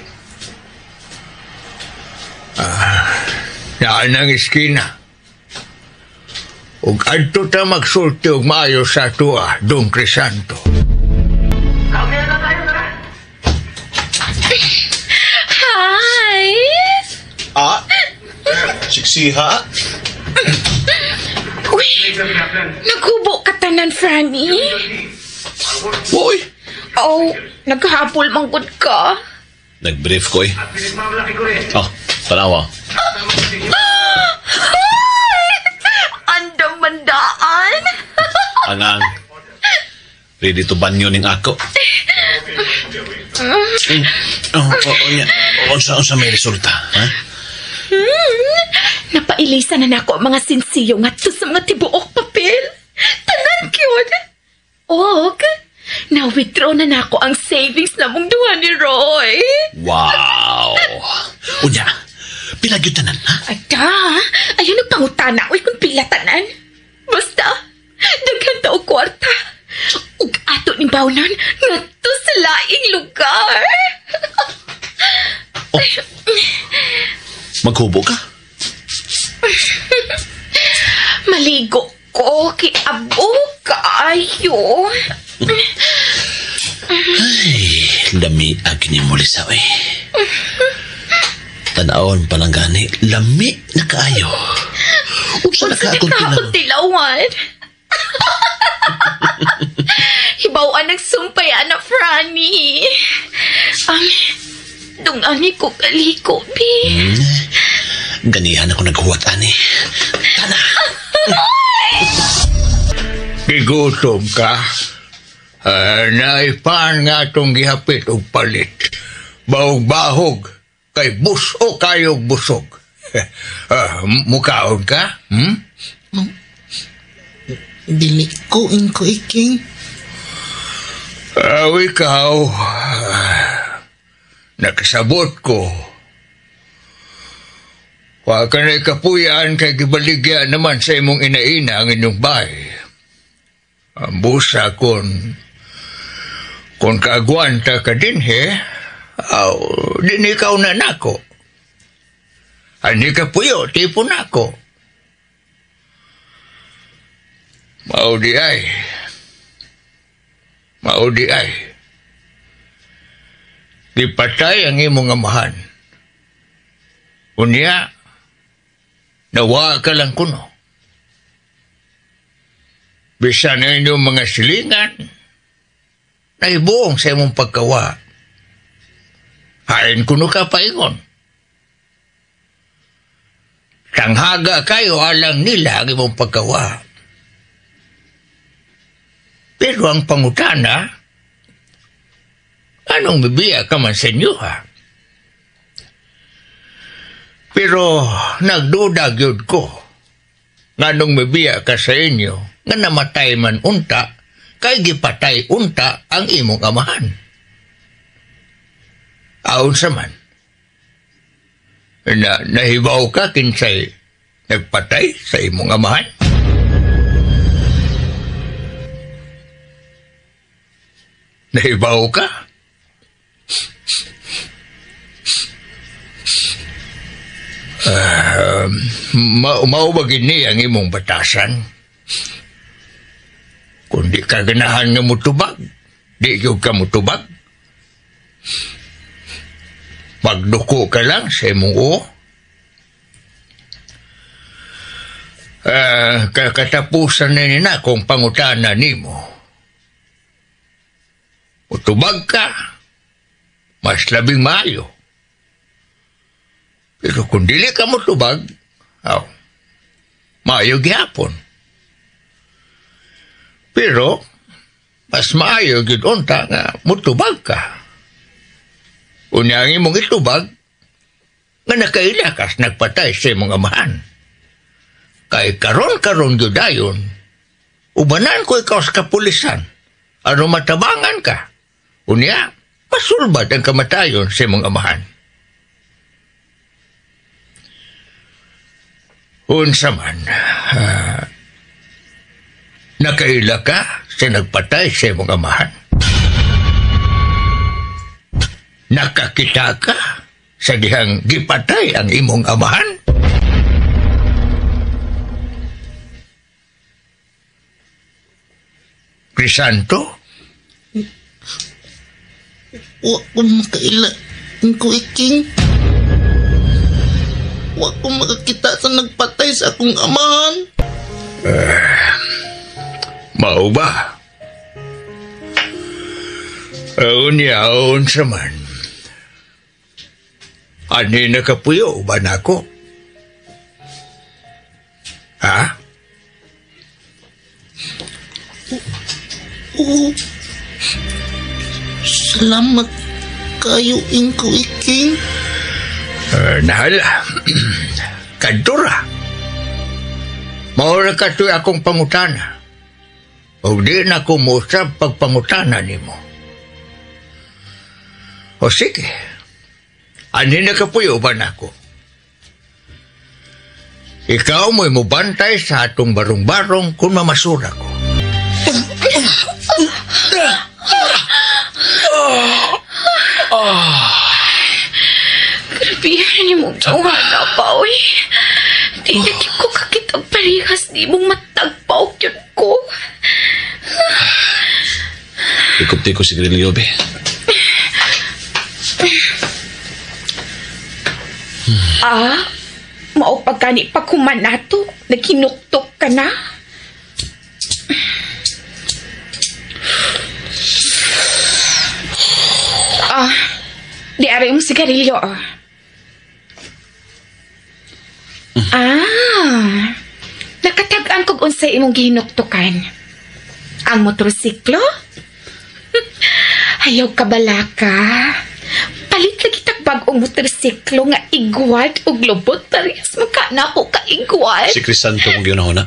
Naan ang eskina. Ug adto ta magsulti og maayo sa atua, Dong Crisanto. Hi! Siksiha? Uy! Naghubo ka tanan, Franny? Uy! Oh, naghapol manggod ka. Nag-brief ko eh. Oh, tanawa. Andang mandaan. Angang. Ready to banyo ning ako. Unsa may resulta, ha? Napailisa na nako ang mga sinsiyo nga sa mga tibuok papel. Tanan cute. Og, na-withdraw na nako ang savings na mong duha ni Roy. Wow! Unya, pila gyud tanan, ha? Ada, ayaw nagpangutana. Uy, kung pila tanan. Basta, daghan ta og kwarta. Ug ato ning bawnan ngadto sa laing lugar. Maghubo ka? Maligo ko kay abo kaayo. Ay, lami agi ni mo lisaw eh. Tanawon pa lang gani, lami na kaayo. Usa na ka akong tilawan. Hibaw nagsumpay anak Franny. Dungani ko kaliko, bi. Ganihan ako naghuwat, ani. Tana! Gigutom ka. Naipaan nga itong gihapit o palit. Bahog-bahog. Kay buso kayong busog. Mukaon ka? Dili ko iking. Ikaw, nakasabot ko. Wa ka na ikapuyan kay gibaligya naman sa imong inaina ang inyong bahay. Ang busa kung kaagwanta ka din din ikaw na nako. Ani ka puyo, tipo nako. Maudi ay. Ipatay ang imong amahan. Unya, nawa ka lang kuno. Bisa na inyong mga silingan, naibuong sa imong pagkawa. Hain kuno ka paingon. Tanghaga kayo alang nila ang imong pagkawa. Pero ang pangutana, anong bibiya ka man sa inyo, ha? Pero nagduda gyud ko, nganong bibiya ka sa inyo, nga namatay man unta, kay gipatay unta ang imong amahan. Aon sa man, nahibaw ka kinsay nagpatay sa imong amahan? Nahibaw ka? Mao ba gini ang imong batasan? Kung di ka ganahan nga mutubag, di yung ka mutubag. Magduko ka lang sa imong o. Katapusan na nina kung pangutana nimo. Mutubag ka, mas labing maayo. Pero kung dili ka mutubag, maayo gihapon. Pero, mas maayo gid unta nga mutubag ka. Unya ang imong itubag, nga nakailakas nagpatay sa imong amahan. Kay karon gyud dayon, ubanan ko ikaw sa kapulisan, ano matabangan ka. Unya, masulbad ang kamatayon sa imong amahan. Unsa man, nakaila ka sa nagpatay sa imong amahan. Nakakita ka sa dihang gipatay ang imong amahan. Crisanto? Wa ko makaila ko iking. Wa ko makakita sa nagpatay sa akong amahan. Mao ba? Unyaon sa man. Ani nakapuyo ba nako? Ha? Oo. Salamat kayo ingko iking. Nahala. Kadura. Maura ka to'y akong pangutana. O di na ko musab pagpangutana ni mo. O sige. Ani na kapuyo ba na ko? Ikaw mo'y mubantay sa atong barong-barong kung mamasura ko. Grabihan ni mong tawala pa, uy. Di ko kakitang parihas ni mong matagpaw yun ko. Ikot-ikot si Grilio, be. Mao pagkani pagkuman nato, naghinuktok ka na. Di aray mong sigarilyo. Nakatagaan kog unsay imong gihinuktokan. Ang motorsiklo? Ayaw ka balaka. Palit lagi tagbag-ong motorsiklo nga igwad o globot parehas magkana ko ka igwad. Si Crisanto kung ginahuna.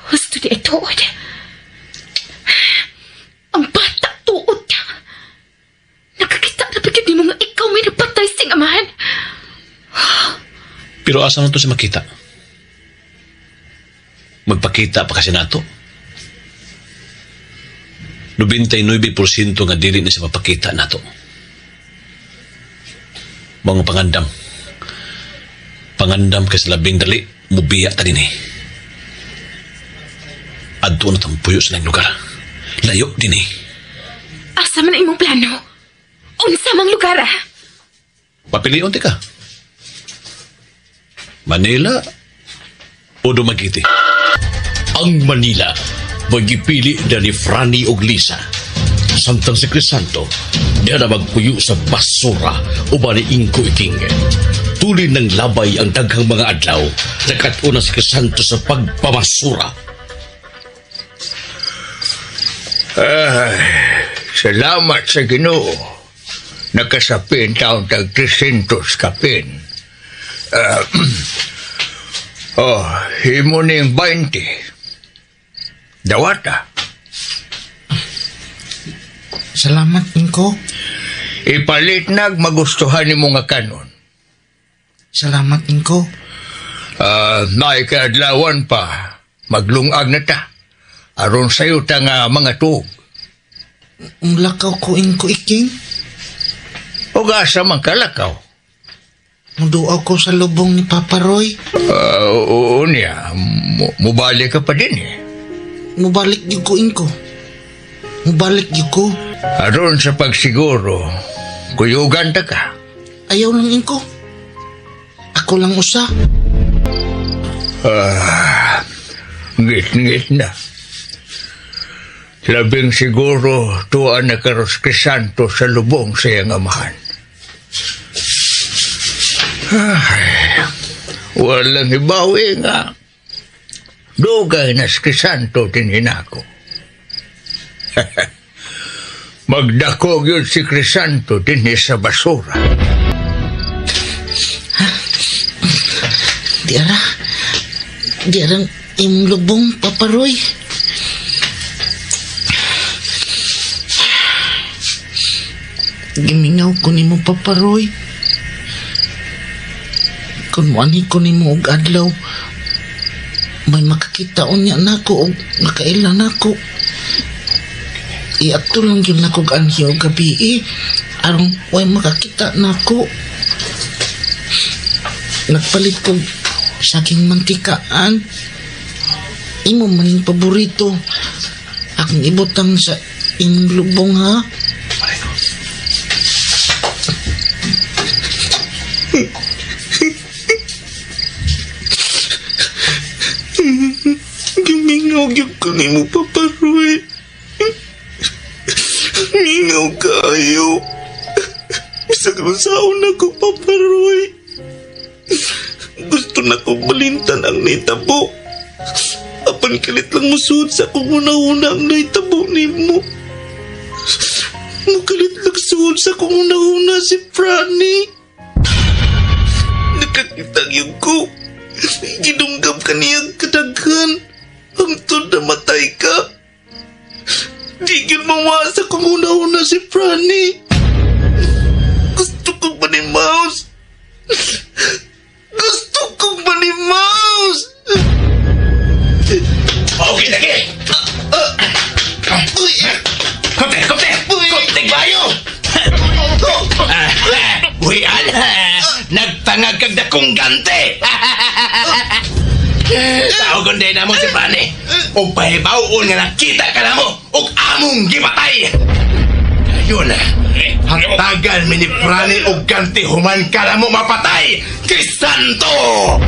Gusto di ito. Ang bata tuod. Nakakita na pagkat di mo nga ikaw may napatay sing amahan. Pero asa na to si makita? Magpakita pa kasi nato. 99% nga dili na siya mapakita nato. Mga pangandam. Pangandam kasi labing dali, mubiya ta din eh. Adto na tampuyo sa nang lugar. Layo din eh. Asa man imong plano? Unsa mang lugar ah? Papilion ti ka. Manila o Dumaguete? Ang Manila magipili na ni Franny og Lisa. Samtang si Crisanto, diya na magpuyo sa basura o ba ni Inko Iking. Tuli ng labay ang daghang mga adlaw, nakatuna si Crisanto sa pagpamasura. Salamat sa Ginoo. Nakasapin taon tag 300 kapin. Himo ning 20. Dawata. Salamat, Inko. Ipalit nag magustuhan ni mo nga kanon. Salamat, Inko. Naikadlawan pa. Maglungag na ta. Aron sayo ta nga mga tuog. Lakaw ko, Inko Iking. O gasa man kalakaw. Muduaw ko sa lubong ni Papa Roy. Oo niya. Mubalik ka pa din eh. Mubalik yung ko, Inko. Mubalik yung ko. Aron sa pagsiguro, kuyugan ta ka. Ayaw lang, Inko. Ako lang usa. Ngit-ngit na. Labing siguro tuan na karos Crisanto sa lubong sa iyang amahan. Walang ibawi nga. Dugay na si Crisanto tinhinako. Magdakog yun si Crisanto din sa basura. Di arang imong lubong, Papa Roy. Gimingaw ko ni mo, Papa Roy. Kung wani ko ni mo og adlaw, may makakita unya nako og nakailan nako. Iato lang yun nako ganhi og gabi aron way makakita nako. Nagpalit ko saking mantikaan. Imo man yung paborito. Akong ibutang sa imong lubong, ha? Gimingaw yung kanimo, Papa Roy. Mingaw kayo. Bisag masaon ako, Papa Roy. Gusto na ko balintan ang naitabo. Apan kilit lang musuod sa kung una-una ang naitabo ni mo. Mukalit lang suod sa kung una-una si Franny. Nakakita yung ko. Gidunggam ka niyang kadaghan. Ang na matay ka. Di yun mawasa kung una-una si Franny. Gusto ko ba ni manimaus. Gusto kong manimaus. Okay, lagi. Kopte bayo. Uyan, nagtangag kag dakong gante. Tawgon din na mo si Prane. O pahibaon nga nakita ka na mo o among gipatay. Yun, hatagan mi ni Prane o gante human ka na mo mapatay. Kristanto!